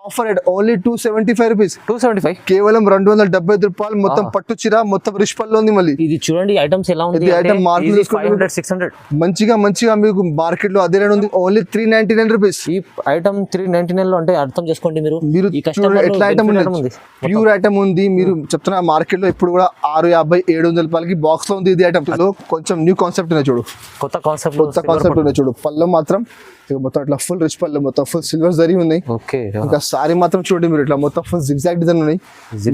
Offer at only 275 rupees. 275 కేవలం 275 రూపాయలు. మొత్తం పట్టు చీర, మొత్తం రిష్ పళ్ళు ఉంది. మళ్ళీ ఇది చూడండి ఐటమ్స్ ఎలా ఉంది. ఐటమ్ మార్కెట్ 500 600 మంచిగా మీకు మార్కెట్ లో అదే రేట్ ఉంది. Only 399 rupees. ఈ ఐటమ్ 399 లో అంటే అర్థం చేసుకోండి మీరు. ఈ కస్టమర్ ఎట్లా ఐటమ్ ఉంది, ప్యూర్ ఐటమ్ ఉంది. మీరు చెప్తున్న మార్కెట్ లో ఇప్పుడు కూడా 650 700 రూపాయలకి బాక్స్ లో ఉంది. ఇది ఐటమ్ లో కొంచెం న్యూ కాన్సెప్ట్ ఉన్నాయి చూడు, కొత్త కాన్సెప్ట్ ఉన్నాయి చూడు. పళ్ళు మాత్రం మొత్తం ఇట్లా ఫుల్ రిచ్ పళ్ళు, మొత్తం ఫుల్ సిల్వర్ జరీ ఉన్నాయి. ఇంకా సారీ మాత్రం చూడండి మీరు, ఇట్లా మొత్తం ఫుల్ జిగ్జాగ్ డిజైన్ ఉన్నాయి.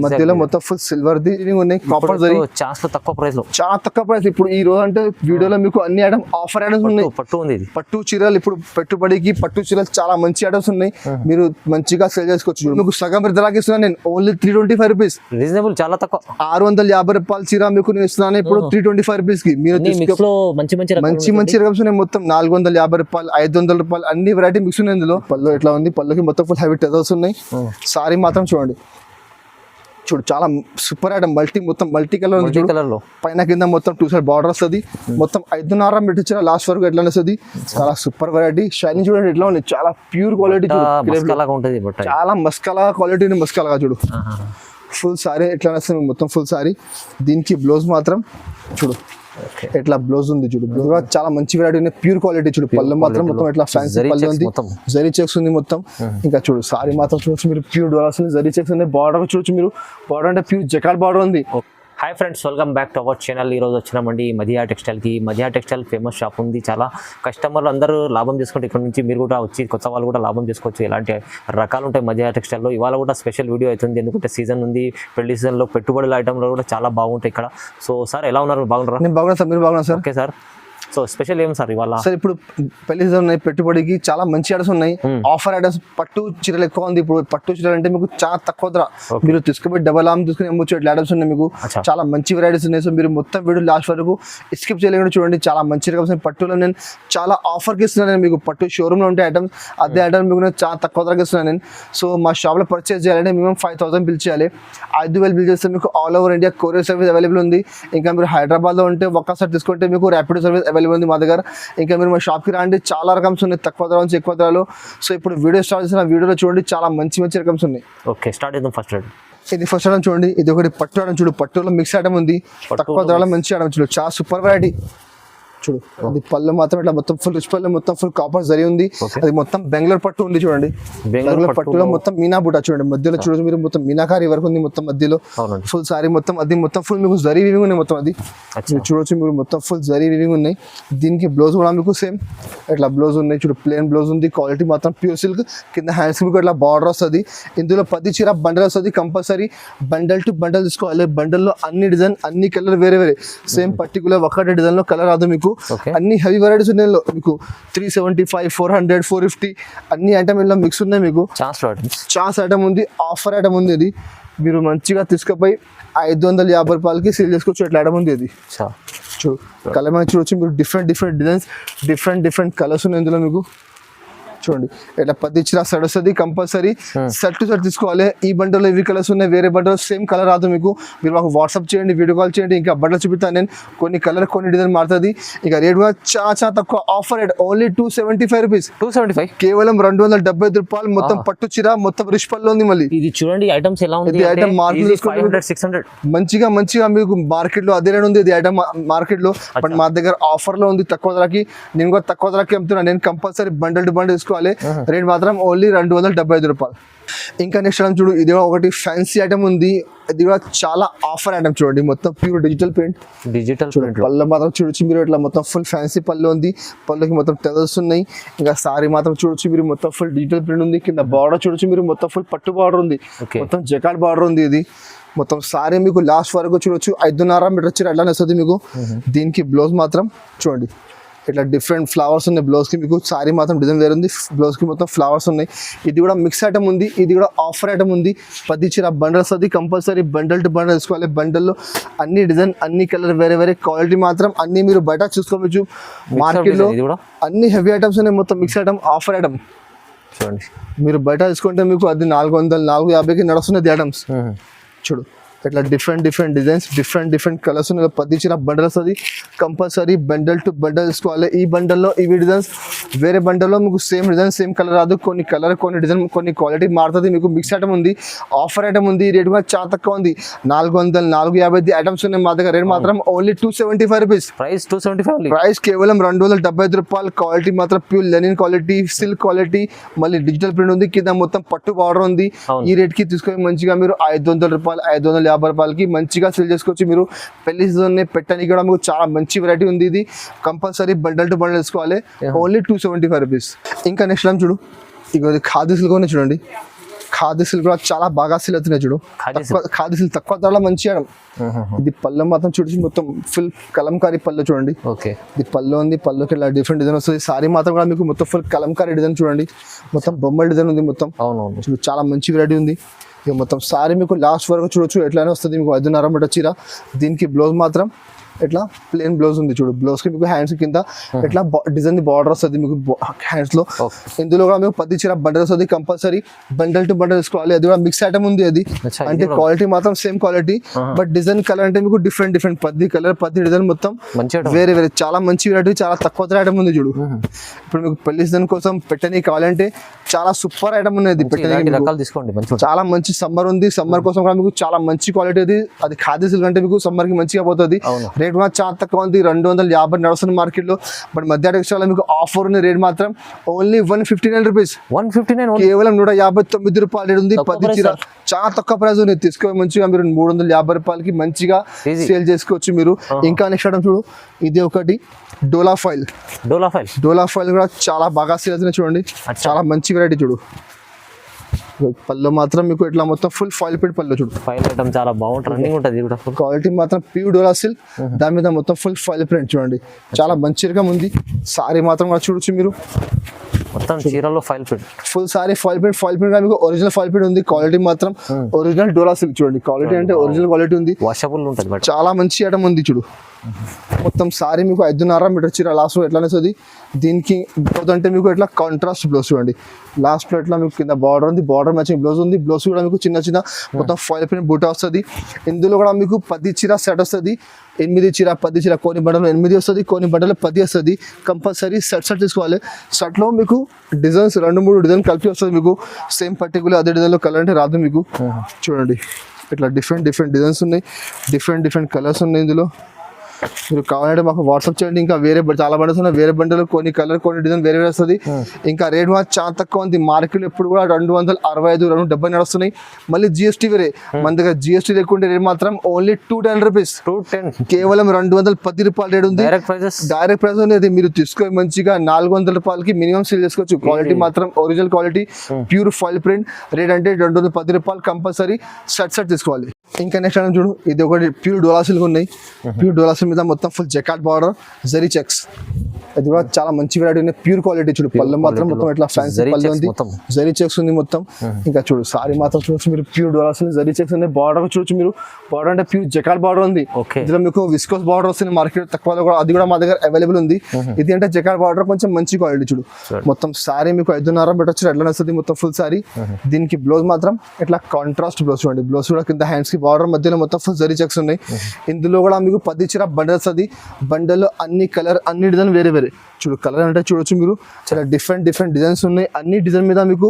మధ్యలో మొత్తం ఫుల్ సిల్వర్ ది ఉన్నాయి. కాపర్ జరీ చాలా తక్కువ ప్రైస్ లో, చాలా తక్కువ ప్రైస్. ఇప్పుడు ఈ రోజు అంటే వీడియోలో మీకు అన్ని ఐటమ్ ఆఫర్ ఐటమ్స్ ఉన్నాయి. పట్టు ఉంది, పట్టు చీరలు ఇప్పుడు పెట్టుబడికి పట్టు చీరలు చాలా మంచి ఐటమ్స్ ఉన్నాయి. మీరు మంచిగా సేల్ చేసుకోవచ్చు. మీకు సగం ధరకి ఇస్తున్నాను నేను, ఓన్లీ 325 రూపీస్. రీజనబుల్, చాలా తక్కువ. 650 రూపాయల చీర మీకు నేను ఇస్తున్నాను ఇప్పుడు 325 రూపీస్ కి. మీరు మంచి రకమ్స్ ఉన్నాయి. మొత్తం 450 రూపాయలు, 500 రూపాయలు అన్ని వెరైటీ మిక్స్ ఉన్నాయి ఇందులో. పళ్ళు ఎట్లా ఉంది, పళ్ళుకి మొత్తం ఫుల్ హెవీ టెజల్స్ ఉన్నాయి. సారీ మాత్రం చూడండి, చాలా సూపర్ ఐటమ్. మొత్తం మల్టీ కలర్ ఉంది చూడు. పైన కింద మొత్తం 2 సైడ్ బార్డర్ వస్తుంది. మొత్తం 5.5 మీటర్ ఇచ్చిన లాస్ట్ వరకు ఎట్లా వస్తుంది. చాలా సూపర్ వెరైటీ. షైనింగ్ చూడండి ఎట్లా ఉంది, చాలా ప్యూర్ క్వాలిటీ. చాలా మస్కలా క్వాలిటీ, మస్కలాగా చూడు. ఫుల్ సారీ ఎట్లా వస్తుంది, మొత్తం ఫుల్ సారీ. దీనికి బ్లౌజ్ మాత్రం చూడు ఎట్లా బ్లౌజ్ ఉంది చూడు. బ్లౌజ్ చాలా మంచి వెరైటీ ఉంది, ప్యూర్ క్వాలిటీ చూడు. పళ్ళు మాత్రం మొత్తం ఎట్లా ఫ్యాన్సీ పళ్ళు ఉంది, జరీ చెక్స్ ఉంది మొత్తం. ఇంకా చూడు సారీ మాత్రం చూడొచ్చు మీరు, ప్యూర్ డోలాస్ ఉంది, జరీ చెక్స్ ఉంది. బార్డర్ చూడొచ్చు మీరు, బార్డర్ అంటే ప్యూర్ జకార్డ్ బార్డర్ ఉంది. Hi friends, welcome back to our channel. ఈరోజు వచ్చినామండి మదియా టెక్స్టైల్కి. మదియా టెక్స్టైల్ ఫేమస్ షాప్ ఉంది. చాలా కస్టమర్లు అందరూ లాభం చేసుకుంటే ఇక్కడ నుంచి మీరు కూడా వచ్చి కొత్త వాళ్ళు కూడా లాభం చేసుకోవచ్చు. ఎలాంటి రకాలు ఉంటాయి మదియా టెక్స్టైల్లో. ఇవాళ కూడా స్పెషల్ వీడియో అవుతుంది, ఎందుకంటే సీజన్ ఉంది. పెళ్లి సీజన్లో పెట్టుబడుల ఐటమ్లో కూడా చాలా బాగుంటాయి ఇక్కడ. సో సార్ ఎలా ఉన్నారు, బాగున్నారా? నేను బాగున్నాను సార్, మీరు బాగున్నారు sir? Okay sir. So special ఏం సార్ ఇవాళ? సార్ ఇప్పుడు పెళ్లి సీజన్ ఉన్నాయి, పెట్టుబడికి చాలా మంచి ఐటమ్స్ ఉన్నాయి. ఆఫర్ ఐటమ్స్ పట్టు చీరలు ఎక్కువ ఉంది. ఇప్పుడు పట్టు చీరలు అంటే మీకు చాలా తక్కువ ధర, మీరు తీసుకుపోయి డబల్ ఆమ్ తీసుకుని అమ్మొచ్చు. ఇట్లా ఐటమ్స్ ఉన్నాయి మీకు, చాలా మంచి వెరైటీస్ ఉన్నాయి. సో మీరు మొత్తం వీడియో లాస్ట్ వరకు స్కిప్ చేయలేకుండా చూడండి. చాలా మంచి రకమ్స్ పట్టులో నేను చాలా ఆఫర్కి ఇస్తున్నాను. నేను మీకు పట్టు షోరూమ్లో ఉంటే ఐటమ్స్, అదే ఐటమ్ మీకు నేను చాలా తక్కువ ధరకి ఇస్తున్నాను నేను. సో మా షాప్లో పర్చేస్ చేయాలంటే మినిమం 5000 బిల్ చేయాలి. 5000 బిల్ చేస్తే మీకు all over India courier service available ఉంది. ఇంకా మీరు హైదరాబాద్లో ఉంటే ఒక్కసారి తీసుకుంటే మీకు ర్యాపిడో సర్వీస్ అవైలబుల్ ఉంది మా దగ్గర. ఇంకా మీరు మా షాప్కి రండి, చాలా రకమ్స్ ఉన్నాయి తక్కువ ధర నుంచి ఎక్కువ ధరలో. సో ఇప్పుడు వీడియో స్టార్ట్ చేసిన వీడియోలో చూడండి, చాలా మంచి రకమ్స్ ఉన్నాయి. ఓకే, స్టార్ట్ చేద్దాం. ఇది ఫస్ట్ ఐటమ్ చూడండి, ఇది ఒకటి పట్టు ఐటమ్ చూడు. పట్టులో మిక్స్ ఐటమ్ ఉంది, తక్కువ ధరలో మంచి ఐటమ్ చూడు. చాలా సూపర్ వెరైటీ చూడు. అది పళ్ళు మాత్రం ఇట్లా మొత్తం ఫుల్ రిచ్ పళ్ళు, మొత్తం ఫుల్ కాపర్ జరీ ఉంది. అది మొత్తం బెంగళూరు పట్టు ఉంది చూడండి. బెంగళూరు పట్టులో మొత్తం మీనా బుట్ట చూడండి, మధ్యలో చూడండి మీరు, మొత్తం మీనాకారి వరకు ఉంది మొత్తం మధ్యలో. ఫుల్ సారీ మొత్తం అది మొత్తం ఫుల్ మీకు జరీ వీవింగ్ ఉన్నాయి. మొత్తం అది మీరు చూడొచ్చు మీరు, మొత్తం ఫుల్ జరీ వీవింగ్ ఉన్నాయి. దీనికి బ్లౌజ్ కూడా మీకు సేమ్ ఇట్లా బ్లౌజ్ ఉన్నాయి చూడు. ప్లేన్ బ్లౌజ్ ఉంది, క్వాలిటీ మాత్రం ప్యూర్ సిల్క్. కింద హ్యాండ్స్ మీకు ఇట్లా బార్డర్ వస్తుంది. ఇందులో 10 చీర బండల్ వస్తుంది. కంపల్సరీ బండల్ టు బండల్ తీసుకోవాలి. బండల్లో అన్ని డిజైన్, అన్ని కలర్ వేరే సేమ్ పర్టికులర్ ఒకటే డిజైన్ లో కలర్ రాదు మీకు. అన్ని హెవీ వెరైటీస్ ఉన్నాయి మీకు. 375 400 450 అన్ని ఐటమ్ ఇందులో మిక్స్ ఉన్నాయి మీకు. ఛాన్స్ ఐటమ్ ఉంది, ఆఫర్ ఐటమ్ ఉంది. ఇది మీరు మంచిగా తీసుకుపోయి 550 రూపాయలకి సేల్ చేసుకోవచ్చు. ఎట్లా ఐటమ్ ఉంది ఇది చూడు. కలర్ మీద చూడొచ్చు మీరు, డిఫరెంట్ డిజైన్స్, డిఫరెంట్ కలర్స్ ఉన్నాయి ఇందులో మీకు. చూడండి ఇట్లా 10 చీర సెట్ వస్తుంది. కంపల్సరీ సెట్ టు సెట్ తీసుకోవాలి. ఈ బండలో ఇవి కలర్స్ ఉన్నాయి, వేరే బండలో సేమ్ కలర్ రాదు మీకు. మీరు మాకు వాట్సాప్ చేయండి, వీడియో కాల్ చేయండి. ఇంకా బట్టలు చూపిస్తాను నేను, కొన్ని కలర్ కొన్ని డిజైన్ మారుతుంది. ఇక రేట్ కూడా చాలా తక్కువ. Offer rate only 275 rupees. 275 కేవలం 275 రూపాయలు. మొత్తం పట్టు చీర, మొత్తం రిష్ పళ్ళు ఉంది. మళ్ళీ ఇది చూడండి ఐటమ్స్ ఎలా ఉంది. ఐటమ్ మార్కెట్ 500 600 మంచిగా మీకు మార్కెట్ లో అదే రేట్ ఉంది. ఇది ఐటమ్ మార్కెట్ లో, బట్ మా దగ్గర ఆఫర్ లో ఉంది తక్కువ ధరకి. నేను కూడా తక్కువ ధరకి అమ్ముతున్నాను. నేను compulsory bundle to bundle rate మాత్రం ఓన్లీ 275 రూపాయలు. ఇంకా నెక్స్ట్ ఐటమ్ చూడు, ఇది ఒకటి ఫ్యాన్సీ ఐటమ్ ఉంది. ఇది కూడా చాలా ఆఫర్ ఐటమ్ చూడండి, మొత్తం ప్యూర్ డిజిటల్ ప్రింట్. పళ్ళు మాత్రం చూడొచ్చు మీరు, ఇట్లా మొత్తం ఫుల్ ఫ్యాన్సీ పళ్ళు ఉంది. పళ్ళుకి మొత్తం టెజల్స్ ఉన్నాయి. ఇంకా సారీ మాత్రం చూడొచ్చు మీరు, మొత్తం ఫుల్ డిజిటల్ ప్రింట్ ఉంది. కింద బార్డర్ చూడొచ్చు మీరు, మొత్తం ఫుల్ పట్టు బార్డర్ ఉంది, మొత్తం జకార్డ్ బార్డర్ ఉంది. ఇది మొత్తం సారీ మీకు లాస్ట్ వరకు చూడొచ్చు. 5.5 మీటర్ చీర అట్లానే వస్తుంది మీకు. దీనికి బ్లౌజ్ మాత్రం చూడండి ఇట్లా డిఫరెంట్ ఫ్లవర్స్ ఉన్నాయి బ్లౌజ్కి మీకు. సారీ మాత్రం డిజైన్ వేరే ఉంది, బ్లౌజ్కి మొత్తం ఫ్లవర్స్ ఉన్నాయి. ఇది కూడా మిక్స్ ఐటమ్ ఉంది, ఇది కూడా ఆఫర్ ఐటమ్ ఉంది. 10 చీర బండల్ వస్తుంది. కంపల్సరీ బండల్ టు బండల్ తీసుకోవాలి. బండల్లో అన్ని డిజైన్, అన్ని కలర్ వేరే క్వాలిటీ మాత్రం అన్ని మీరు బయట చూసుకోవచ్చు. మార్కెట్లో అన్ని హెవీ ఐటమ్స్ ఉన్నాయి, మొత్తం మిక్స్ ఐటమ్, ఆఫర్ ఐటమ్ చూడండి. మీరు బయట తీసుకుంటే మీకు అది 400 450కి నడుస్తున్నది ఐటమ్స్ చూడు. ఇట్లా డిఫరెంట్ డిజైన్స్, డిఫరెంట్ కలర్స్ ఉన్నాయి. 10 చీర బండల్ వస్తుంది. కంపల్సరీ బండల్ టు బండల్ తీసుకోవాలి. ఈ బండల్లో ఇవి డిజైన్స్, వేరే బండల్లో మీకు సేమ్ డిజైన్ సేమ్ కలర్ రాదు. కొన్ని కలర్, కొన్ని డిజైన్, కొన్ని క్వాలిటీ మారుతుంది. మీకు మిక్స్ ఐటమ్ ఉంది, ఆఫర్ ఐటమ్ ఉంది. రేట్ కూడా చాలా తక్కువ ఉంది. 400, 450 ఐటమ్స్ ఉన్నాయి మా దగ్గర. రేట్ మాత్రం ఓన్లీ 275 రూపీస్. ప్రైస్ 275. ప్రైస్ కేవలం 275 రూపాయలు. క్వాలిటీ మాత్రం pure linen quality, silk quality, మళ్ళీ డిజిటల్ ప్రింట్ ఉంది. కింద మొత్తం పట్టు బార్డర్ ఉంది. ఈ రేట్ కి తీసుకొని మంచిగా మీరు 500 రూపాయలు, 550 రూపాయలకి మంచిగా సేల్ చేసుకోవచ్చు. మీరు పెళ్లి సీజన్ పెట్టడానికి కూడా మీకు చాలా మంచి వెరైటీ ఉంది. ఇది కంపల్సరీ బండల్ టు బండల్ తీసుకోవాలి. Only 275 rupees. ఇంకా నెక్స్ట్ టైం చూడు, ఇక ఖాదీ సిల్క్ కూడా చూడండి. ఖాదీ సిల్క్ కూడా చాలా బాగా సేల్ అవుతున్నాయి. చూడు, ఖాదీ సిల్క్ తక్కువ ధరలో మంచి ఇవ్వడం. ఇది పళ్ళు మాత్రం చూడండి, మొత్తం ఫుల్ కలంకారీ పళ్ళు చూడండి. ఓకే, ఇది పళ్ళు ఉంది. పళ్ళుకి ఇలా డిఫరెంట్ డిజైన్ వస్తుంది. సారీ మాత్రం కూడా మీకు మొత్తం ఫుల్ కలంకారీ డిజైన్ చూడండి. మొత్తం బొమ్మల డిజైన్ ఉంది మొత్తం. అవునవును, చూడు చాలా మంచి వెరైటీ ఉంది. ఇక మొత్తం సారీ మీకు లాస్ట్ వరకు చూడొచ్చు ఎట్లానే వస్తుంది. మీకు 5.5 మీటర్ చీర. దీనికి బ్లౌజ్ మాత్రం ఇట్లా ప్లేన్ బ్లౌజ్ ఉంది. చూడు, బ్లౌజ్ కి మీకు హ్యాండ్స్ కింద ఇట్లా డిజైన్ బార్డర్ వస్తుంది మీకు హ్యాండ్స్ లో. ఇందులో కూడా మీకు 10 చీర బండల్ వస్తుంది. కంపల్సరీ బండల్ టు బండల్ తీసుకోవాలి. అది కూడా మిక్స్ ఐటమ్ ఉంది. అది అంటే క్వాలిటీ మాత్రం same quality, but design colour అంటే మీకు డిఫరెంట్ 10 కలర్ 10 డిజైన్ మొత్తం వేరే చాలా మంచి వెరైటీ, చాలా తక్కువ ధర ఐటమ్ ఉంది. చూడు, ఇప్పుడు మీకు పెళ్లి సీజన్ కోసం పెట్టని కావాలంటే చాలా సూపర్ ఐటమ్ ఉన్నది. పెట్టడానికి చాలా మంచి సమ్మర్ ఉంది. సమ్మర్ కోసం కూడా మీకు చాలా మంచి క్వాలిటీ అది ఖాదీ సిల్క్ అంటే మీకు సమ్మర్ కి మంచిగా పోతుంది. రేట్ మాత్రం చాలా తక్కువ ఉంది. 250 నడుస్తుంది మార్కెట్ లో. బట్ మధ్య టెక్స్టైల్ మీకు ఆఫర్ ఉంది. రేట్ మాత్రం ఓన్లీ 159 రూపీస్. 159, కేవలం 159 రూపాయలు రేట్ ఉంది. 10 చీర చాలా తక్కువ ప్రైస్ ఉంది. తీసుకో మంచిగా మీరు 350 రూపాయలకి మంచిగా సేల్ చేసుకోవచ్చు మీరు. ఇంకా నెక్స్ట్ ఐటమ్ చూడు, ఇది ఒకటి డోలా ఫైల్. డోలా ఫైల్ కూడా చాలా బాగా సేల్ అవుతుంది. చూడండి, చాలా మంచి వెరైటీ. చూడు, పళ్ళు మాత్రం మీకు ఇట్లా మొత్తం ఫుల్ ఫాయిల్ ప్రింట్ పళ్ళు. చూడు, ఫైల్ ఐటమ్ చాలా బాగుంటుంది, రన్నింగ్ ఉంటుంది కూడా. క్వాలిటీ మాత్రం ప్యూర్ డోలా సిల్క్. దాని మీద మొత్తం ఫుల్ ఫాయిల్ ప్రింట్ చూడండి, చాలా మంచి రకం ఉంది. సారీ మాత్రం కూడా చూడొచ్చు మీరు, మొత్తం చీరలో file print, full sorry foil print మీకు ఒరిజినల్ ఫాయిల్ ప్రింట్ ఉంది. క్వాలిటీ మాత్రం ఒరిజినల్ డోలా సిల్క్. చూడండి, క్వాలిటీ అంటే ఒరిజినల్ క్వాలిటీ ఉంది. వాషబుల్ ఉంటుంది, చాలా మంచి ఐటమ్ ఉంది. చూడు, మొత్తం సారీ మీకు 5.5 మీటర్ చీర లాస్ట్ ఎట్లా వస్తుంది. దీనికి బ్లౌజ్ అంటే మీకు ఇట్లా కాంట్రాస్ట్ బ్లౌజ్ చూడండి. లాస్ట్ లో ఇట్లా మీకు కింద బార్డర్ ఉంది, బార్డర్ మ్యాచింగ్ బ్లౌజ్ ఉంది. బ్లౌజ్ కూడా మీకు చిన్న మొత్తం ఫాయిల్ ప్రింట్ బూటా వస్తుంది. ఇందులో కూడా మీకు 10 చీర సెట్ వస్తుంది. 8 చీర 10 చీర, కొన్ని బండలు 8 వస్తుంది, కొన్ని బండలు 10 వస్తుంది. కంపల్సరీ సెట్ తీసుకోవాలి. సెట్ లో మీకు డిజైన్స్ 2-3 డిజైన్ కలిపి వస్తుంది. మీకు సేమ్ పర్టికులర్ అదే డిజైన్ లో కలర్ అంటే రాదు మీకు. చూడండి, ఇట్లా డిఫరెంట్ డిజైన్స్ ఉన్నాయి, డిఫరెంట్ కలర్స్ ఉన్నాయి. ఇందులో మీరు కావాలంటే మాకు వాట్సాప్ చేయండి. ఇంకా వేరే చాలా బండల్స్ ఉన్నాయి. వేరే బండలు కొన్ని కలర్, కొన్ని డిజైన్ వేరే వస్తుంది. ఇంకా రేట్ మాత్రం చాలా తక్కువ ఉంది. మార్కెట్ ఎప్పుడు కూడా 265, 270 నడుస్తున్నాయి. మళ్ళీ జిఎస్టీ వేరే. మన దగ్గర జిఎస్టీ లేకుంటే రేట్ మాత్రం ఓన్లీ 210 రూపీస్. కేవలం 210 రూపాయలు రేట్ ఉంది. డైరెక్ట్ ప్రైస్ ఉంది. మీరు తీసుకొని మంచిగా 400 రూపాయలకి మినిమం సేల్ చేసుకోవచ్చు. క్వాలిటీ మాత్రం original quality, pure foil print. Rate అంటే 210 రూపాయలు. కంపల్సరీ సెట్ తీసుకోవాలి. ఇంకా నెక్స్ట్ ఐటమ్ చూడు, ఇది ఒకటి ప్యూర్ డోలా సిల్క్ ఉన్నాయి. ప్యూర్ డోలా సిల్క్ మీద మొత్తం ఫుల్ జకాట్ బార్డర్, జరీ చెక్స్. అది కూడా చాలా మంచి వెరైటీ ఉంది. Pure quality. చూడు, పళ్ళు మాత్రం మొత్తం ఇట్లా ఫ్యాన్సీ పళ్ళు ఉంది, జరీ చెక్స్ ఉంది మొత్తం. ఇంకా చూడు, సారీ మాత్రం చూడొచ్చు మీరు, ప్యూర్ డోలా సిల్క్ జరీ చెక్స్ ఉంది. బార్డర్ చూడొచ్చు మీరు, బార్డర్ అంటే ప్యూర్ జకాట్ బార్డర్ ఉంది. ఇందులో మీకు విస్కోస్ బార్డర్ వస్తుంది మార్కెట్ తక్కువ కూడా, అది కూడా మా దగ్గర అవైలబుల్ ఉంది. ఇది అంటే జకాట్ బార్డర్, కొంచెం మంచి క్వాలిటీ. చూడు, మొత్తం సారీ మీకు 5.5 పెట్టొచ్చు. ఎట్లా వస్తుంది మొత్తం ఫుల్ సారీ. దీనికి బ్లౌజ్ మాత్రం ఇట్లా కాంట్రాస్ట్ బ్లౌజ్ చూడండి. బ్లౌజ్ కూడా కింద హ్యాండ్స్ కి బార్డర్ మధ్యలో మొత్తం ఫుల్ జరీ చెక్స్ ఉన్నాయి. ఇందులో కూడా మీకు 10 చీర బండల్ వస్తుంది. బండల్ అన్ని కలర్, అన్ని డిజైన్ వేరే. చూడు, కలర్ అంటే చూడొచ్చు మీరు, చాలా డిఫరెంట్ డిజైన్స్ ఉన్నాయి. అన్ని డిజైన్ మీద మీకు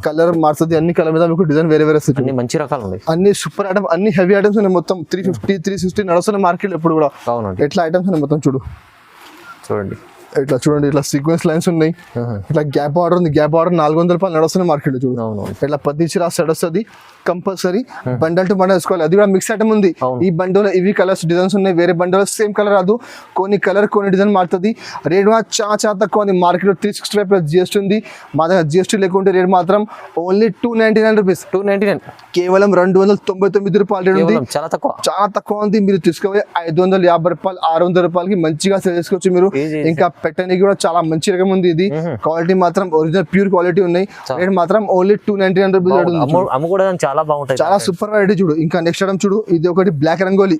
కలర్ మారుతుంది. అన్ని కలర్ మీద మీకు డిజైన్ వేరే వస్తుంది. మంచి రకాలు ఉన్నాయి. అన్ని సూపర్ ఐటమ్, అన్ని హెవీ ఐటమ్స్ ఉన్నాయి. మొత్తం 350, 360 నడుస్తున్నాయి మార్కెట్ ఎప్పుడు కూడా. ఎట్లా ఐటమ్స్ ఉన్నాయి మొత్తం. చూడండి, ఇట్లా చూడండి, ఇట్లా సీక్వెన్స్ లైన్స్ ఉన్నాయి. ఇట్లా గ్యాప్ ఆర్డర్ ఉంది. గ్యాప్ ఆర్డర్ 400 రూపాయలు నడుస్తున్నాయి మార్కెట్. చూడు, ఇట్లా 10 చీర సెట్ వస్తుంది. కంపల్సరీ బండల్ టు బండల్ వేసుకోవాలి. అది కూడా మిక్స్ ఐటమ్ ఉంది. ఈ బండల్ ఇవి కలర్స్ డిజైన్స్ ఉన్నాయి. వేరే బండల్ సేమ్ కలర్ రాదు, కొన్ని కలర్ కొన్ని డిజైన్ మారుతుంది. రేట్ చాలా తక్కువ ఉంది. మార్కెట్ 365 ప్లస్ జిఎస్టీ ఉంది. మా దగ్గర జిఎస్టీ లేకుంటే రేట్ మాత్రం ఓన్లీ 299 రూపీస్. 299, కేవలం 299 రూపాయలు రేట్ ఉంది. చాలా తక్కువ ఉంది. మీరు తీసుకోవాలి 550 రూపాయలు, 600 రూపాయలకి మంచిగా సేల్ చేసుకోవచ్చు మీరు. ఇంకా పెట్టడానికి కూడా చాలా మంచి రకం ఉంది. ఇది క్వాలిటీ మాత్రం ఒరిజినల్ ప్యూర్ క్వాలిటీ ఉన్నాయి. రేట్ మాత్రం ఓన్లీ 299 రూపీస్. అమ్ముకోవడానికి చాలా బాగుంటాయి, చాలా సూపర్ వెరైటీ. చూడు, ఇంకా నెక్స్ట్ ఐటమ్ చూడు, ఇది ఒకటి బ్లాక్ రంగోలీ.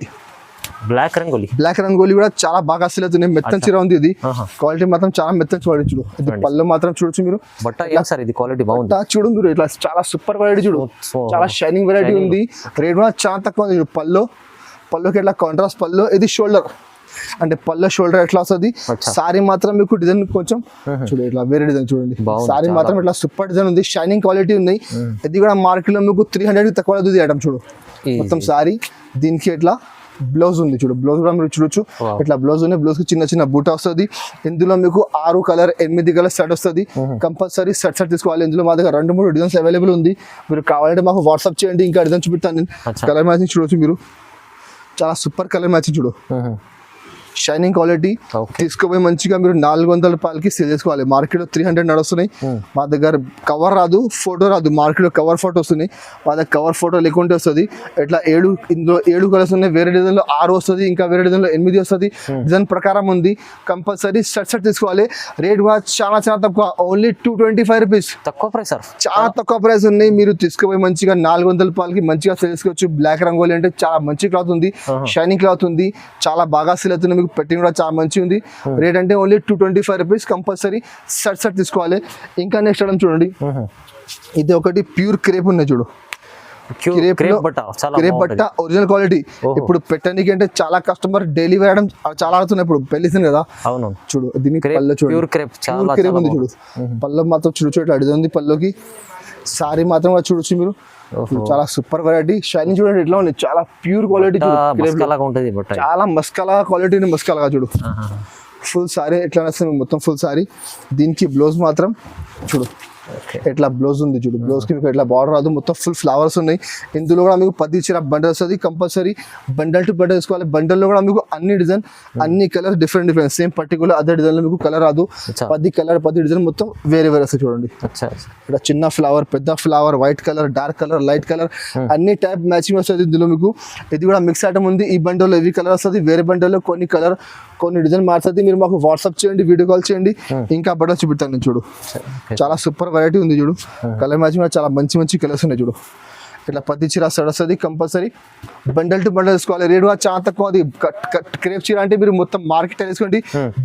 బ్లాక్ రంగోలి రంగోలి కూడా చాలా బాగా అసలు అవుతున్నాయి. మెత్తని చీర ఉంది ఇది, క్వాలిటీ మాత్రం చాలా మెత్తని చూడండి. చూడు ఇది పళ్ళు మాత్రం చూడొచ్చు మీరు. బట్ట ఏం సార్ ఇది క్వాలిటీ బాగుంది. చూడు మీరు ఇట్లా చాలా సూపర్ వెరైటీ చూడు, చాలా షైనింగ్ వెరైటీ ఉంది. రేట్ కూడా చాలా తక్కువ ఉంది. పళ్ళుకి ఎట్లా కాంట్రాస్ట్ పళ్ళు, ఇది షోల్డర్ అంటే పళ్ళు షోల్డర్ ఎట్లా వస్తుంది. సారీ మాత్రం మీకు డిజైన్ కొంచెం చూడు ఇట్లా వేరే డిజైన్ చూడండి. సారీ మాత్రం ఇట్లా సూపర్ డిజైన్ ఉంది, షైనింగ్ క్వాలిటీ ఉంది. ఇది కూడా మార్కెట్ లో మీకు 300 తక్కువ అవుతుంది ఐటమ్. చూడు మొత్తం సారీ, దీనికి ఎట్లా బ్లౌజ్ ఉంది. చూడు బ్లౌజ్ కూడా మీరు చూడొచ్చు, ఇట్లా బ్లౌజ్ ఉంది. బ్లౌజ్ కి చిన్న చిన్న బూట వస్తుంది. ఇందులో మీకు 6 కలర్ 8 కలర్ సెట్ వస్తుంది. కంపల్సరీ సెట్ తీసుకోవాలి. ఇందులో మా దగ్గర 2-3 డిజైన్స్ అవైలబుల్ ఉంది. మీరు కావాలంటే మాకు వాట్సాప్ చేయండి, ఇంకా డిజైన్ చూపిస్తాను నేను. కలర్ మ్యాచింగ్ చూడొచ్చు మీరు, చాలా సూపర్ కలర్ మ్యాచింగ్ చూడు, షైనింగ్ క్వాలిటీ. తీసుకుపోయి మంచిగా మీరు 400 రూపాయలకి సేల్ చేసుకోవాలి. మార్కెట్ లో 300 నడుస్తున్నాయి. మా దగ్గర కవర్ రాదు, ఫోటో రాదు. మార్కెట్ లో కవర్ ఫోటో వస్తున్నాయి, మా దగ్గర కవర్ ఫోటో లేకుంటే వస్తుంది. ఇట్లా ఇందులో 7 కలర్స్ ఉన్నాయి. వేరే డిజైన్ లో 6 వస్తుంది, ఇంకా వేరే డిజైన్ లో 8 వస్తుంది. డిజైన్ ప్రకారం ఉంది. కంపల్సరీ సెట్ తీసుకోవాలి. రేట్ కూడా చాలా చాలా తక్కువ, ఓన్లీ 225 రూపీస్. తక్కువ ప్రైస్ సార్, చాలా తక్కువ ప్రైస్ ఉన్నాయి. మీరు తీసుకుపోయి మంచిగా 400 రూపాయలకి మంచిగా సేల్ చేసుకోవచ్చు. బ్లాక్ రంగోలి అంటే చాలా మంచి క్లాత్ ఉంది, షైనింగ్ క్లాత్ ఉంది, చాలా బాగా సేల్ అవుతుంది. మీకు పెట్టింగ్ కూడా చాలా మంచి ఉంది. రేట్ అంటే ఓన్లీ 225 రూపీస్. కంపల్సరీ సెట్ తీసుకోవాలి. ఇంకా నెక్స్ట్ ఐటమ్ చూడండి, ఇది ఒకటి ప్యూర్ క్రేప్ ఉన్నాయి. చూడు క్రేప్ బట్ట ఒరిజినల్ క్వాలిటీ. ఇప్పుడు పెట్టడానికి అంటే చాలా కస్టమర్ డైలీ వేయడం చాలా ఆడుతున్నాయి. ఇప్పుడు పెళ్లిసింది కదా. అవును చూడు దీనికి పళ్ళు చూడు, ప్యూర్ క్రేప్ ఉంది. చూడు పళ్ళు మాత్రం చూడు ఇట్లా అడిగి ఉంది. పళ్ళుకి సారీ మాత్రం కూడా చూడొచ్చు మీరు, చాలా సూపర్ వెరైటీ. షైనింగ్ చూడండి ఎట్లా ఉంది, చాలా ప్యూర్ క్వాలిటీ. చాలా మస్కలా క్వాలిటీ, మస్కలాగా చూడు. ఫుల్ సారీ ఎట్లా వస్తుంది, మొత్తం ఫుల్ సారీ. దీనికి బ్లౌజ్ మాత్రం చూడు ఎట్లా బ్లౌజ్ ఉంది. చూడు బ్లౌజ్ కి మీకు ఎట్లా బార్డర్ రాదు, మొత్తం ఫుల్ ఫ్లవర్స్ ఉన్నాయి. ఇందులో కూడా మీకు 10 చీర బండల్ వస్తుంది. కంపల్సరీ బండల్ టు బండల్ తీసుకోవాలి. బండల్లో కూడా మీకు అన్ని డిజైన్, అన్ని కలర్ డిఫరెంట్ సేమ్ పర్టికులర్ అదే డిజైన్ లో మీకు కలర్ రాదు. 10 కలర్ 10 డిజైన్ మొత్తం వేరే వస్తాయి. చూడండి ఇక్కడ చిన్న ఫ్లవర్, పెద్ద flower, white colour, dark colour, light colour, అన్ని టైప్ మ్యాచింగ్ వస్తుంది ఇందులో మీకు. ఇది కూడా మిక్స్ ఐటమ్ ఉంది. ఈ బండల్లో ఇవి కలర్ వస్తుంది, వేరే బండల్లో కొన్ని కలర్ కొన్ని డిజైన్ మారుతుంది. మీరు మాకు వాట్సాప్ చేయండి, వీడియో కాల్ చేయండి, ఇంకా బట్టలు చూపిస్తాను నేను. చూడు చాలా సూపర్ వెరైటీ ఉంది. చూడు కలర్ మ్యాచింగ్ చాలా మంచి మంచి కలర్స్ ఉన్నాయి. చూడు ఇట్లా 10 చీర సెట్ వస్తుంది. కంపల్సరీ బండల్ టు బండల్ తీసుకోవాలి. రేట్ కూడా చాలా తక్కువ. అది క్రేప్ చీర అంటే మీరు మొత్తం మార్కెట్ తీసుకోండి,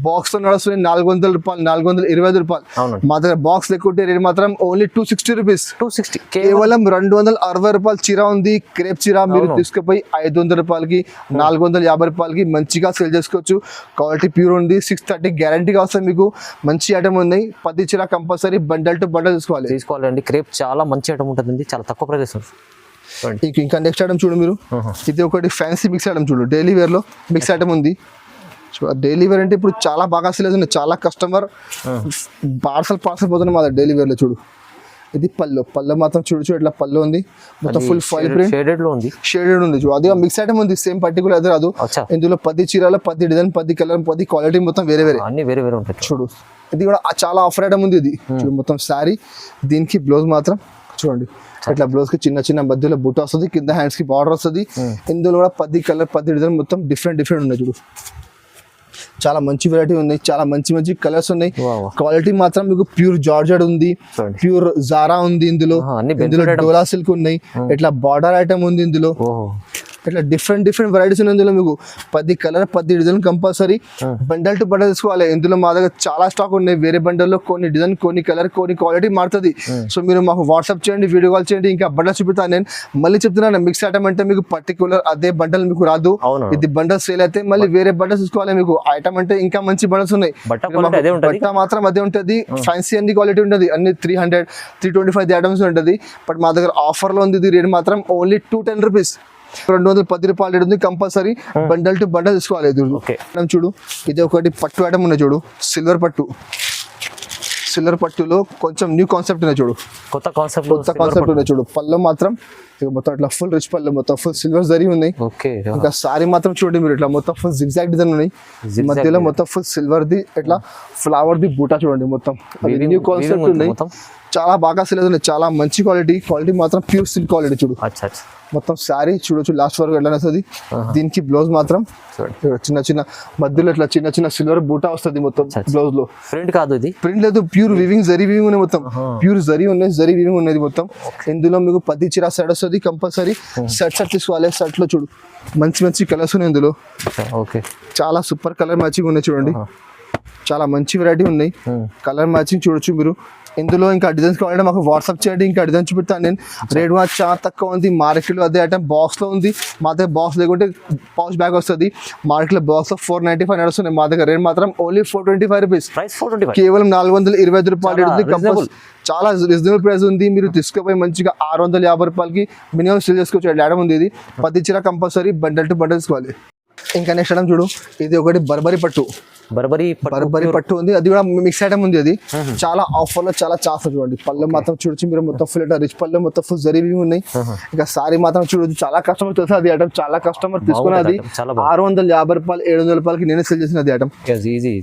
బాక్స్ తో నడుస్తుంది 400 రూపాయలు, 425 రూపాయలు. మా దగ్గర బాక్స్ లేకుంటే రేట్ మాత్రం ఓన్లీ 260 రూపీస్. 260 కేవలం 260 రూపాయలు చీర ఉంది. క్రేప్ చీర మీరు తీసుకుపోయి 500 రూపాయలకి, 450 రూపాయలకి మంచిగా సేల్ చేసుకోవచ్చు. క్వాలిటీ ప్యూర్ ఉంది. 630 గ్యారంటీగా వస్తుంది. మీకు మంచి ఐటమ్ ఉంది. 10 చీర కంపల్సరీ బండల్ టు బండల్ తీసుకోవాలండి. క్రేప్ చాలా మంచి ఐటమ్ ఉంటుంది, చాలా తక్కువ ప్రైస్. ఇంకా నెక్స్ట్ ఐటమ్ చూడు మీరు, ఇది ఒకటి ఫ్యాన్సీ మిక్స్ ఐటమ్. చూడు డైలీ వేర్ లో మిక్స్ ఐటమ్ ఉంది. డైలీ వేర్ అంటే ఇప్పుడు చాలా బాగా సేల్ అవుతుంది. చాలా కస్టమర్ పార్సల్ పోతున్నారు మా డైలీ వేర్ లో. చూడు ఇది పళ్ళు మాత్రం చూడు ఇట్లా పళ్ళు ఉంది, మొత్తం ఫుల్ ఫాయిల్ ప్రింట్ షేడెడ్ ఉంది. చూడు అది మిక్స్ ఐటమ్ ఉంది, సేమ్ పర్టికులర్ అదే రాదు. ఇందులో 10 చీరలు 10 డిజైన్ 10 కలర్ 10 క్వాలిటీ మొత్తం వేరే వేరే ఉంటాయి. చూడు ఇది కూడా చాలా ఆఫర్ ఐటమ్ ఉంది. ఇది చూడు మొత్తం శారీ. దీనికి బ్లౌజ్ మాత్రం చూడండి ఇట్లా బ్లౌజ్ కి చిన్న చిన్న మధ్యలో బుట్ట వస్తుంది, కింద హ్యాండ్స్ కి బార్డర్ వస్తుంది. ఇందులో కూడా 10 కలర్ 10 డిజైన్ మొత్తం డిఫరెంట్ ఉన్నాయి. చూడు చాలా మంచి వెరైటీ ఉన్నాయి, చాలా మంచి మంచి కలర్స్ ఉన్నాయి. క్వాలిటీ మాత్రం మీకు ప్యూర్ జార్జెట్ ఉంది, ప్యూర్ జారా ఉంది. ఇందులో డోలా సిల్క్ ఉన్నాయి. ఇట్లా బార్డర్ ఐటమ్ ఉంది. ఇందులో ఇట్లా డిఫరెంట్ వెరైటీస్ ఉన్నాయి. ఇందులో మీకు 10 colour 10 design compulsory bundle to bundle తీసుకోవాలి. ఇందులో మా దగ్గర చాలా స్టాక్ ఉన్నాయి. వేరే బండల్లో కొన్ని డిజైన్, కొన్ని కలర్, కొన్ని క్వాలిటీ మారుతుంది. సో మీరు మాకు వాట్సాప్ చేయండి, వీడియో కాల్ చేయండి, ఇంకా బండల్ చూపిస్తాను. నేను మళ్ళీ చెప్తున్నాను, మిక్స్ ఐటమ్ అంటే మీకు పర్టికులర్ అదే బండల్ మీకు రాదు. ఇది బండల్ సేల్ అయితే మళ్ళీ వేరే బండల్స్ తీసుకోవాలి. మీకు ఐటమ్ అంటే ఇంకా మంచి బండల్స్ ఉన్నాయి. బట్ట మాత్రం అదే ఉంటుంది. ఫ్యాన్సీ అన్ని క్వాలిటీ ఉంటుంది. అన్ని 300 325 ఐటమ్స్ ఉంటుంది. బట్ మా దగ్గర ఆఫర్ లో ఉంది. ఇది రేట్ మాత్రం ఓన్లీ 210 రూపీస్. 210 రూపాయలు రేట్ ఉంది. కంపల్సరీ బండల్ టు బండల్ తీసుకోవాలి. చూడు ఇది ఒకటి పట్టు ఐటమ్ ఉన్నాయి. చూడు సిల్వర్ పట్టులో కొంచెం న్యూ కాన్సెప్ట్ ఉన్నాయి. చూడు కొత్త కాన్సెప్ట్ ఉన్నాయి. చూడు పళ్ళు మాత్రం మొత్తం ఇట్లా ఫుల్ రిచ్ పళ్ళు, మొత్తం ఫుల్ సిల్వర్ జరీ ఉన్నాయి. ఇంకా సారీ మాత్రం చూడండి మీరు ఇట్లా మొత్తం ఫుల్ జిగ్జాగ్ డిజైన్ ఉన్నాయి. మధ్యలో మొత్తం ఫుల్ సిల్వర్ ది ఇట్లా ఫ్లవర్ ది బూటా చూడండి. మొత్తం న్యూ కాన్సెప్ట్ ఉన్నాయి. చాలా బాగా సేల్ అవుతుంది, చాలా మంచి క్వాలిటీ మాత్రం ప్యూర్ సిల్క్ క్వాలిటీ చూడు. అచ్చా అచ్చా. మొత్తం శారీ చూడొచ్చు లాస్ట్ వరకు ఎట్లా వస్తుంది. దీనికి బ్లౌజ్ మాత్రం చిన్న చిన్న మధ్యలో ఇట్లా చిన్న చిన్న సిల్వర్ బూటా వస్తుంది మొత్తం బ్లౌజ్ లో. ప్రింట్ కాదు ఇది, ప్రింట్ లేదు, ప్యూర్ వివింగ్ జరీ వివింగ్ ఉన్నాయి మొత్తం, ప్యూర్ జరీ ఉన్నాయి, జరీ వివింగ్ ఉన్నది మొత్తం. ఇందులో మీకు 10 చీర సెట్ వస్తుంది కంపల్సరీ. సెట్ తీసుకోవాలి. సెట్ లో చూడు మంచి మంచి కలర్స్ ఉన్నాయి ఇందులో. ఓకే, చాలా సూపర్ కలర్ మ్యాచింగ్ ఉన్నాయి చూడండి. చాలా మంచి వెరైటీ ఉన్నాయి, కలర్ మ్యాచింగ్ చూడొచ్చు మీరు. ఇందులో ఇంకా డిజైన్స్ కావాలంటే మాకు వాట్సాప్ చేయండి, ఇంకా డిజైన్ చూపిస్తాను నేను. రేట్ కూడా చాలా తక్కువ ఉంది. మార్కెట్లో అదే ఐటమ్ బాక్స్లో ఉంది, మా దగ్గర బాక్స్ లేకుంటే పౌచ్ బ్యాగ్ వస్తుంది. మార్కెట్లో బాక్స్లో 495 నడుస్తుంది, మా దగ్గర రేట్ మాత్రం ఓన్లీ 425 రూపీస్. ప్రైస్ 425, కేవలం 425 రూపాయలు రేట్ ఉంది. చాలా రీజనబుల్ ప్రైస్ ఉంది. మీరు తీసుకుపోయి మంచిగా 650 రూపాయలకి మినిమం సేల్ చేసుకోవచ్చు. ఐటమ్ ఉంది ఇది. 10 చీర కంపల్సరీ బండల్ టు బండల్ తీసుకోవాలి. ఇంకా నెక్స్ట్ ఐటమ్ చూడు, ఇది ఒకటి బర్బరీ పట్టు. బర్బరీ పట్టు ఉంది, అది కూడా మిక్స్ ఐటమ్ ఉంది. అది చాలా ఆఫర్ లో చాలా చాఫర్ చూడండి. పళ్ళు మాత్రం చూడొచ్చు మీరు, మొత్తం ఫుల్ రిచ్ పళ్ళు, మొత్తం ఫుల్ జరీవి ఉన్నాయి. ఇక సారీ మాత్రం చూడొచ్చు, చాలా కస్టమర్ తెలుసు అది ఐటమ్, చాలా కస్టమర్ తీసుకున్నది. 650 రూపాయలు 700 రూపాయలకి నేనే సేల్ చేసిన అది ఐటమ్.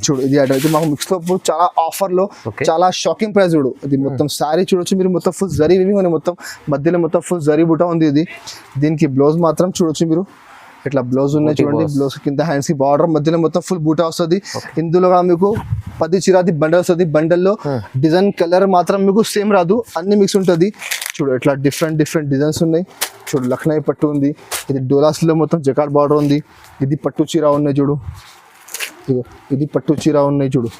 చూడు ఇది ఐటమ్ అయితే మాకు మిక్స్ లో చాలా ఆఫర్ లో చాలా షాకింగ్ ప్రైస్ చూడు. ఇది మొత్తం సారీ చూడొచ్చు మీరు, మొత్తం ఫుల్ జరీవి ఉన్నాయి, మొత్తం మధ్యలో మొత్తం ఫుల్ జరీ బుట్ట ఉంది. ఇది దీనికి బ్లౌజ్ మాత్రం చూడొచ్చు మీరు, ఇట్లా బ్లౌజ్ ఉన్నాయి చూడండి. బ్లౌజ్ కింద హ్యాండ్స్ కి బార్డర్, మధ్యలో మొత్తం ఫుల్ బూటా వస్తుంది. ఇందులో మీకు 10 చీరాది బండల్ వస్తుంది. బండల్లో డిజైన్ కలర్ మాత్రం మీకు సేమ్ రాదు, అన్ని మిక్స్ ఉంటుంది. చూడు ఇట్లా డిఫరెంట్ డిజైన్స్ ఉన్నాయి. చూడు లక్నై పట్టు ఉంది, ఇది డోలాస్లో మొత్తం జకాట్ బార్డర్ ఉంది. ఇది పట్టు చీర ఉన్నాయి చూడు, ఇది పట్టు చీర ఉన్నాయి చూడు.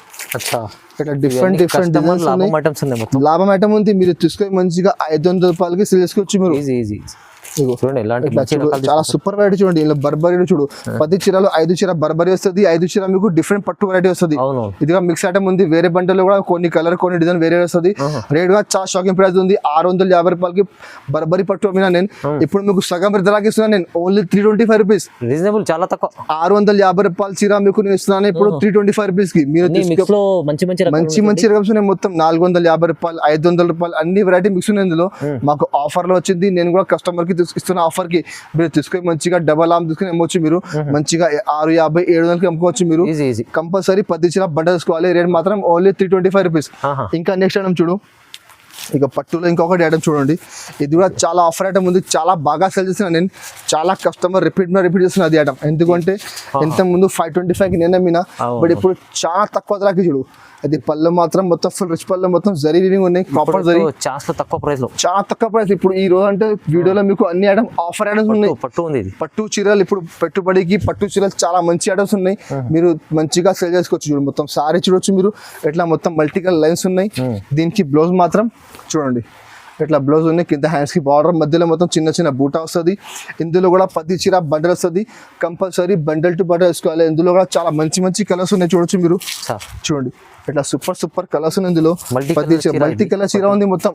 ఇట్లా డిఫరెంట్ డిజైన్స్ ఉన్నాయి. లాభం ఐటమ్ ఉంది, మీరు తీసుకొని మంచిగా 500 రూపాయలకి సేల్ చేసుకోవచ్చు మీరు. చాలా సూపర్ వెరైటీ చూడండి. ఇలా బర్బరీ చూడు, 10 చీరలు 5 చీర బర్బరీ వస్తుంది, 5 చీర మీకు డిఫరెంట్ పట్టు వెరైటీ వస్తుంది. ఇదిగా మిక్స్ ఐటమ్ ఉంది. వేరే బంటలో కూడా కొన్ని కలర్ కొన్ని డిజైన్ వేరే వస్తుంది. రేట్ కూడా చాలా షాకింగ్ ప్రైస్ ఉంది. 650 రూపాయలకి బర్బరీ పట్టు అమ్మినా నేను. ఇప్పుడు మీకు సగం ధరకి ఇస్తున్నాను నేను, ఓన్లీ 325 రూపీస్. రీజనబుల్, చాలా తక్కువ. 650 రూపాయల చీర మీకు నేను ఇస్తున్నాను ఇప్పుడు 325 రూపీస్ కి. మీరు మంచి రకమ్స్ ఉన్నాయి మొత్తం. 450 రూపాయలు 500 రూపాయలు అన్ని వెరైటీ మిక్స్ ఉన్నాయి ఇందులో. మాకు ఆఫర్ లో వచ్చింది, నేను కూడా కస్టమర్ కి ఇస్తున్న ఆఫర్ కి మీరు తీసుకొని మంచిగా డబల్ ఆమ్ తీసుకుని అమ్మవచ్చు. మీరు మంచిగా 650 700కి అమ్ముకోవచ్చు మీరు. కంపల్సరీ 10 చీర బండ తీసుకోవాలి. రేట్ మాత్రం ఓన్లీ 325 రూపీస్. ఇంకా నెక్స్ట్ ఐటమ్ చూడు, ఇక పట్టులో ఇంకొకటి ఐటమ్ చూడండి. ఇది కూడా చాలా ఆఫర్ ఐటమ్ ఉంది, చాలా బాగా సేల్ చేసిన నేను. చాలా కస్టమర్ రిపీట్ చేస్తున్నా అది ఐటమ్. ఎందుకంటే ఇంత ముందు 525కి నేను అమ్మినా, బట్ ఇప్పుడు చాలా తక్కువ ధరకి చూడు. అది పళ్ళు మాత్రం మొత్తం ఫుల్ రిచ్ పళ్ళు, మొత్తం జరీ వివింగ్ ఉన్నాయి, కాపర్ జరీ. చాలా తక్కువ ప్రైస్ ఇప్పుడు ఈ రోజు అంటే వీడియోలో మీకు అన్ని ఐటమ్ ఆఫర్ ఐటమ్స్ ఉన్నాయి. పట్టు చీరలు ఇప్పుడు పెట్టుబడికి పట్టు చీరలు చాలా మంచి ఐటమ్స్ ఉన్నాయి. మీరు మంచిగా సేల్ చేసుకోవచ్చు. చూడు మొత్తం సారీ చూడొచ్చు మీరు, ఇట్లా మొత్తం మల్టీ కలర్ లైన్స్ ఉన్నాయి. దీనికి బ్లౌజ్ మాత్రం చూడండి, ఇట్లా బ్లౌజ్ ఉన్నాయి. కింద హ్యాండ్స్ కి బార్డర్, మధ్యలో మొత్తం చిన్న చిన్న బూటా వస్తుంది. ఇందులో కూడా 10 చీర బండల్ వస్తుంది. కంపల్సరీ బండల్ టు బండల్ వేసుకోవాలి. ఇందులో కూడా చాలా మంచి కలర్స్ ఉన్నాయి చూడొచ్చు మీరు. చూడండి ఇట్లా సూపర్ కలర్స్ ఉన్నాయి ఇందులో. మల్టీ కలర్ చీర ఉంది మొత్తం.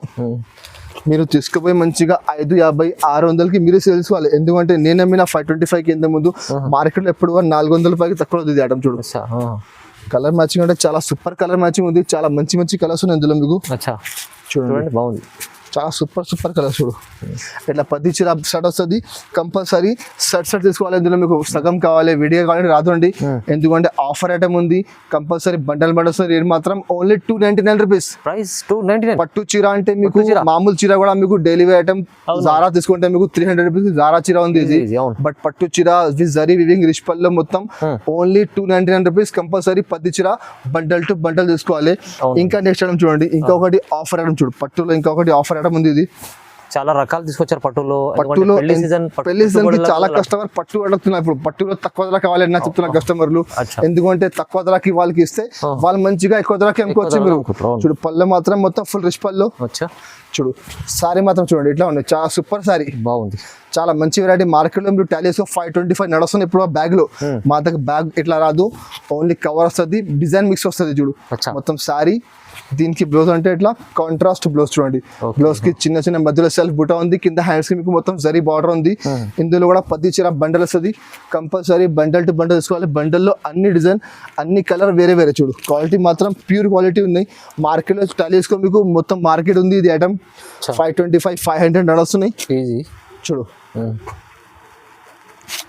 మీరు తీసుకుపోయి మంచిగా 550 600కి మీరు సేల్ చేసుకోవాలి. ఎందుకంటే నేను అమ్మిన 525కి ఇంత ముందు మార్కెట్లో ఎప్పుడు 400 రూపాయలకి తక్కువ ఉంది ఐటమ్. చూడు కలర్ మ్యాచింగ్ అంటే చాలా సూపర్ కలర్ మ్యాచింగ్ ఉంది. చాలా మంచి కలర్స్ ఉన్నాయి ఇందులో మీకు. చూడండి బాగుంది, చాలా సూపర్ కలర్. చూడు ఇట్లా 10 చీర షర్ట్ వస్తుంది. కంపల్సరీ షర్ట్ తీసుకోవాలి. ఇందులో మీకు సగం కావాలి, విడిగా కావాలి రాదు అండి. ఎందుకంటే ఆఫర్ ఐటమ్ ఉంది. కంపల్సరీ బండల్ వస్తుంది. రేట్ మాత్రం ఓన్లీ 299 రూపీస్. ప్రైస్ 299. పట్టు చీర అంటే మీకు మామూలు చీర కూడా మీకు డైలీ వేర్ ఐటమ్ జారా తీసుకుంటే మీకు 300 రూపీస్ జారా చీర ఉంది ఇది. బట్ పట్టు చీర విత్ జరీ వివింగ్ రిచ్ పళ్ళు మొత్తం ఓన్లీ 299 రూపీస్. కంపల్సరీ 10 చీర బండల్ టు బండల్ తీసుకోవాలి. ఇంకా నెక్స్ట్ ఐటమ్ చూడండి, ఇంకొకటి ఆఫర్ ఐటమ్ చూడు. పట్టులో ఇంకొకటి ఆఫర్ ఐటమ్ ఉంది. ఇది చాలా రకాలు తీసుకొచ్చారు పట్టులో. పెళ్లి సీజన్ కి చాలా కస్టమర్ పట్టు అడుగుతున్నారు. ఇప్పుడు పట్టులో తక్కువ ధర కావాలని నా చెప్తున్నారు కస్టమర్లు. ఎందుకంటే తక్కువ ధరకి వాళ్ళకి ఇస్తే వాళ్ళు మంచిగా ఎక్కువ ధరకి అమ్ముకోవచ్చు మీరు. చూడు పళ్ళు మాత్రం మొత్తం ఫుల్ రిచ్ పళ్ళు. చూడు సారీ మాత్రం చూడండి ఇట్లా ఉంది, చాలా సూపర్ సారీ బాగుంది. చాలా మంచి వెరైటీ. మార్కెట్ లో మీరు టాలీ 525 నడుస్తుంది ఇప్పుడు బ్యాగ్ లో. మా దగ్గర బ్యాగ్ ఇట్లా రాదు, ఓన్లీ కవర్ వస్తుంది, డిజైన్ మిక్స్ వస్తుంది. చూడు మొత్తం సారీ. దీనికి బ్లౌజ్ అంటే ఇట్లా కాంట్రాస్ట్ బ్లౌజ్ చూడండి. బ్లౌజ్ కి చిన్న మధ్యలో సెల్ఫ్ బుటా ఉంది. కింద హ్యాండ్స్ కి మీకు మొత్తం జరీ బార్డర్ ఉంది. ఇందులో కూడా 10 చీర బండల్ వస్తుంది. కంపల్సరీ బండల్ టు బండల్ తీసుకోవాలి. బండల్లో అన్ని డిజైన్ అన్ని కలర్ వేరే. చూడు క్వాలిటీ మాత్రం ప్యూర్ క్వాలిటీ ఉన్నాయి. మార్కెట్ లో టాలీ వేసుకో మీకు మొత్తం మార్కెట్ ఉంది. ఇది ఐటమ్ 525 500 నడుస్తున్నాయి. చూడు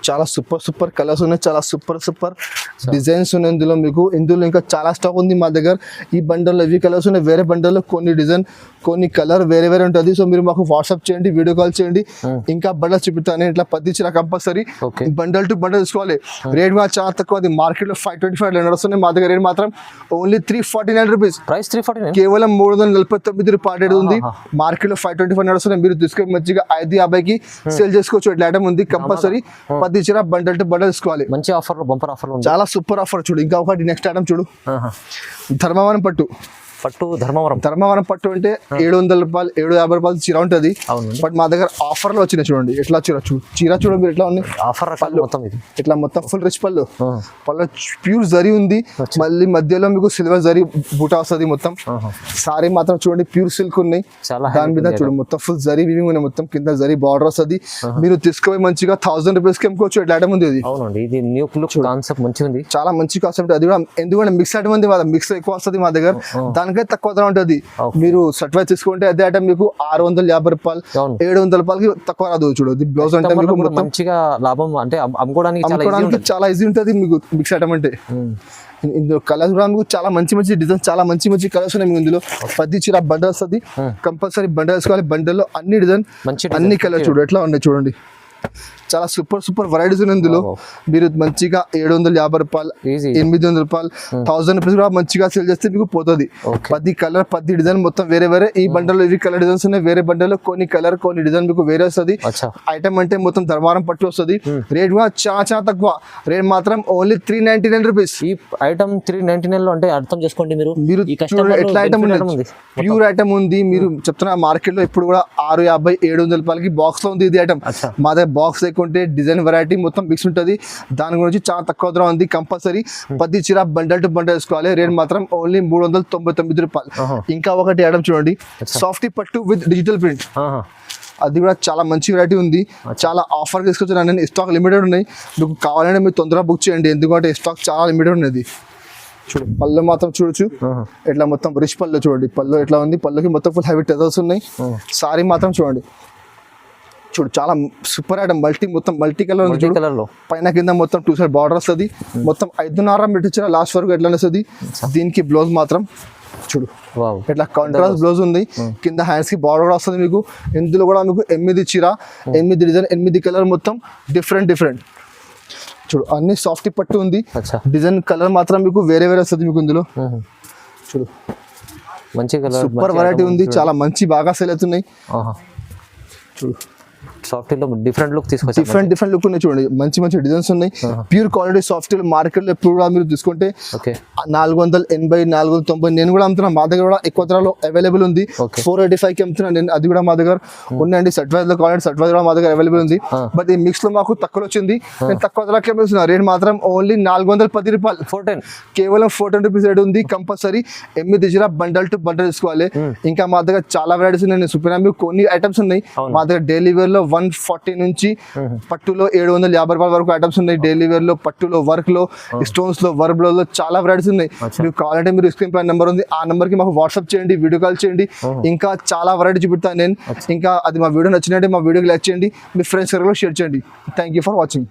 చాలా సూపర్ కలర్స్ ఉన్నాయి. చాలా సూపర్ డిజైన్స్ ఉన్నాయి ఇందులో ఇంకా చాలా స్టాక్ ఉంది మా దగ్గర. ఈ బండల్లో ఇవి కలర్స్ ఉన్నాయి, వేరే బండల్లో కొన్ని డిజైన్ కొన్ని కలర్ వేరే వేరే ఉంటుంది. సో మీరు మాకు వాట్సాప్ చేయండి, వీడియో కాల్ చేయండి, ఇంకా బండల్ చూపిస్తాను. ఇట్లా 10 ఇచ్చిన కంపల్సరీ బండల్ టు బండల్ తీసుకోవాలి. రేట్ మా చాలా తక్కువ, అది మార్కెట్ లో 525 నడుస్తున్నాయి, మా దగ్గర రేట్ మాత్రం ఓన్లీ 349 రూపీస్. ప్రైస్ 349, కేవలం 349 రూపాయలు ఉంది. మార్కెట్ లో 525 నడుస్తున్నాయి. మీరు తీసుకొని మంచిగా 550కి సేల్ చేసుకోవచ్చు. ఇట్లా ఐటమ్ ఉంది, కంపల్సరీ 10 ఇచ్చిన బండల్ టు బండల్ తీసుకోవాలి. మంచి ఆఫర్, బంపర్ ఆఫర్, చాలా సూపర్ ఆఫర్. చూడు ఇంకా ఒకటి నెక్స్ట్ ఐటమ్ చూడు, ధర్మవరం పట్టు. ధర్మవరం పట్టు అంటే 700 రూపాయలు 750 రూపాయలు చీర ఉంటుంది. బట్ మా దగ్గర ఆఫర్ లో వచ్చినాయి చూడండి. ఎట్లా చీర చూడండి మీరు ఎట్లా ఉంది. ఆఫర్ మొత్తం ఇది ఇట్లా మొత్తం ఫుల్ రిచ్ పళ్ళు ప్యూర్ జరీ ఉంది. మళ్ళీ మధ్యలో మీకు సిల్వర్ జరీ బూటా వస్తుంది. మొత్తం సారీ మాత్రం చూడండి ప్యూర్ సిల్క్ ఉన్నాయి. దాని మీద చూడు మొత్తం ఫుల్ జరీ వీవింగ్ ఉన్నాయి. మొత్తం కింద జరీ బార్డర్ వస్తుంది. మీరు తీసుకుపోయి మంచిగా 1000 రూపీస్ కి అమ్ముకోవచ్చు. ఎట్లా ఐటమ్ ఉంది ఇది. ఇది న్యూ లుక్ కాన్సెప్ట్ మంచిగా ఉంది, చాలా మంచి కాన్సెప్ట్. అది కూడా ఎందుకంటే మిక్స్ ఐటమ్ ఉంది, మిక్స్ ఎక్కువ వస్తుంది మా దగ్గర. దానికైతే తక్కువ ధర ఉంటుంది. మీరు సర్టిఫై తీసుకుంటే అదే ఐటమ్ మీకు 650 రూపాయలు 700 రూపాయలకి తక్కువ రాదు. చూడదు బ్లౌజ్ అంటే మీకు మంచిగా లాభం, అంటే అమ్ముకోవడానికి చాలా ఈజీ ఉంటుంది మీకు మిక్స్ ఐటమ్ అంటే. ఇందులో కలర్స్ కూడా మీకు చాలా మంచి మంచి డిజైన్స్, చాలా మంచి మంచి కలర్స్ ఉన్నాయి. ఇందులో 10 చీర బండల్ వస్తుంది, కంపల్సరీ బండల్ వేసుకోవాలి. బండల్లో అన్ని డిజైన్ అన్ని కలర్ చూడు ఎట్లా ఉన్నాయి చూడండి. చాలా సూపర్ వెరైటీస్ ఉన్నాయి ఇందులో. మీరు మంచిగా 750 రూపాయలు 800 రూపాయలు 1000 రూపీస్ కూడా మంచిగా సేల్ చేస్తే మీకు పోతుంది. 10 కలర్ 10 డిజైన్ మొత్తం వేరే వేరే. ఈ బండల్లో ఇవి కలర్ డిజైన్స్ ఉన్నాయి, వేరే బండల్లో కొన్ని కలర్ కొన్ని డిజైన్ మీకు వేరే వస్తుంది. ఐటమ్ అంటే మొత్తం ధర్మవరం పట్టు వస్తుంది. రేట్ కూడా చాలా తక్కువ, రేట్ మాత్రం ఓన్లీ 399 రూపీస్. ఈ ఐటమ్ 399 లో అంటే అర్థం చేసుకోండి మీరు ఎట్లా ఐటమ్ ఉంది. ప్యూర్ ఐటమ్ ఉంది. మీరు చెప్తున్నా మార్కెట్ లో ఇప్పుడు కూడా 650 700 రూపాయలకి బాక్స్ లో ఉంది ఇది ఐటమ్. మా దగ్గర బాక్స్ లేకుంటే డిజైన్ వెరైటీ మొత్తం మిక్స్ ఉంటుంది. దాని గురించి చాలా తక్కువ ధర ఉంది. కంపల్సరీ 10 చీర బండల్ టు బండల్ వేసుకోవాలి. రేట్ మాత్రం ఓన్లీ 399 రూపాయలు. ఇంకా ఒకటి ఐటమ్ చూడండి, సాఫ్టీ పట్టు విత్ డిజిటల్ ప్రింట్. అది కూడా చాలా మంచి వెరైటీ ఉంది. చాలా ఆఫర్ తీసుకొచ్చాను నేను. స్టాక్ లిమిటెడ్ ఉన్నాయి, మీకు కావాలంటే మీరు తొందరగా బుక్ చేయండి, ఎందుకంటే స్టాక్ చాలా లిమిటెడ్ ఉన్నది. చూడు పళ్ళు మాత్రం చూడొచ్చు ఎట్లా మొత్తం రిచ్ పళ్ళు చూడండి. పళ్ళు ఎట్లా ఉంది, పళ్ళుకి మొత్తం ఫుల్ హెవీ టెజర్స్ ఉన్నాయి. సారీ మాత్రం చూడండి చూడు చాలా సూపర్ ఐటమ్. మొత్తం మల్టీ కలర్ ఉంది. పైన కింద మొత్తం 2 సైడ్ బార్డర్ వస్తుంది. మొత్తం 5.5 మీటర్ ఇచ్చిన లాస్ట్ వరకు ఎట్లా వస్తుంది. దీనికి బ్లౌజ్ మాత్రం చూడు ఇట్లా కాంట్రాస్ట్ బ్లౌజ్ ఉంది. కింద హ్యాండ్స్ కి బార్డర్ కూడా వస్తుంది మీకు. ఇందులో కూడా మీకు 8 చీర 8 డిజైన్ 8 కలర్ మొత్తం డిఫరెంట్ చూడు. అన్ని సాఫ్ట్ పట్టు ఉంది. డిజైన్ కలర్ మాత్రం మీకు వేరే వేరే వస్తుంది మీకు ఇందులో. చూడు మంచి కలర్ సూపర్ వెరైటీ ఉంది. చాలా మంచి బాగా సేల్ అవుతున్నాయి. చూడు సాఫ్ట్వేర్ డిఫరెంట్ లుక్ తీసుకొచ్చి డిఫరెంట్ లుక్ ఉన్నాయి చూడండి. మంచి డిజైన్స్ ఉన్నాయి. ప్యూర్ క్వాలిటీ సాఫ్ట్వేర్ మార్కెట్ లో ఎప్పుడు కూడా మీరు తీసుకుంటే 480 490 నేను కూడా అమ్ముతున్నాను. మా దగ్గర కూడా ఎక్కువ ధరలో అవైలబుల్ ఉంది. 485 కి అమ్ముతున్నాను నేను. అది కూడా మా దగ్గర ఉన్నాయండి. సర్టిఫైడ్ లో కావాలంటే సర్టిఫైడ్ కూడా మా దగ్గర అవైలబుల్ ఉంది. బట్ ఈ మిక్స్ లో మాకు తక్కువ వచ్చింది. నేను తక్కువ ధరకి అమ్ముతున్నా. రేట్ మాత్రం ఓన్లీ 410 రూపాయలు. 410 కేవలం 410 రూపీస్ రేట్ ఉంది. కంపల్సరీ 8 చీర బండల్ టు బండల్ తీసుకోవాలి. ఇంకా మా దగ్గర చాలా వెరైటీస్ ఉన్నాయి. నేను చూపినా మీకు కొన్ని ఐటమ్స్ ఉన్నాయి. మా దగ్గర డైలీ వేర్ లో 140 నుంచి పట్టులో 750 రూపాయల వరకు ఐటమ్స్ ఉన్నాయి. డైలీ వేర్ లో పట్టులో వర్క్ లో స్టోన్స్ లో వర్క్ బ్లౌజ్ లో చాలా వెరైటీస్ ఉన్నాయి. మీకు కావాలంటే మీరు స్క్రీన్ పై నెంబర్ ఉంది, ఆ నెంబర్ కి మాకు వాట్సాప్ చేయండి, వీడియో కాల్ చేయండి. ఇంకా చాలా వెరైటీ చూపిస్తాను నేను. ఇంకా అది మా వీడియో నచ్చినట్టే మా వీడియోకి లైక్ చేయండి, మీ ఫ్రెండ్స్ సర్కిల్ లో షేర్ చేయండి. Thank you for watching.